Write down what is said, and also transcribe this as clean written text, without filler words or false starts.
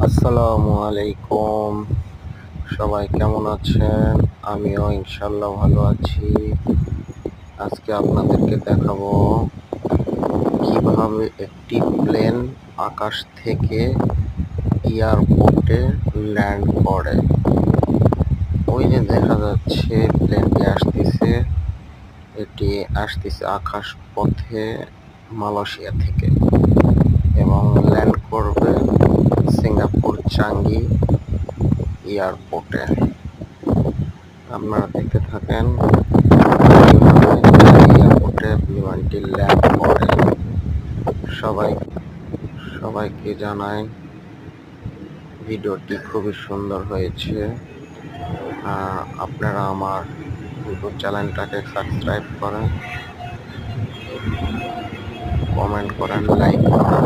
আসসালামু আলাইকুম। সবাই কেমন আছেন? আমিও ইনশাল্লাহ ভালো আছি। আজকে আপনাদেরকে দেখাবো কিভাবে একটি প্লেন আকাশ থেকে এয়ারপোর্টে ল্যান্ড করে। ওই যে দেখা যাচ্ছে প্লেনটি আসতেছে, এটি আসতেছে আকাশ পথে মালয়েশিয়া থেকে এবং ল্যান্ড করবে সিঙ্গাপুর চাঙ্গি এয়ারপোর্টে। আপনারা দেখতে থাকেন কিভাবে এয়ারপোর্টে বিমানটি ল্যান্ড করে। সবাই সবাইকে জানাই ভিডিওটি খুবই সুন্দর হয়েছে। আপনারা আমার ইউটিউব চ্যানেলটাকে সাবস্ক্রাইব করেন, কমেন্ট করেন, লাইক করেন।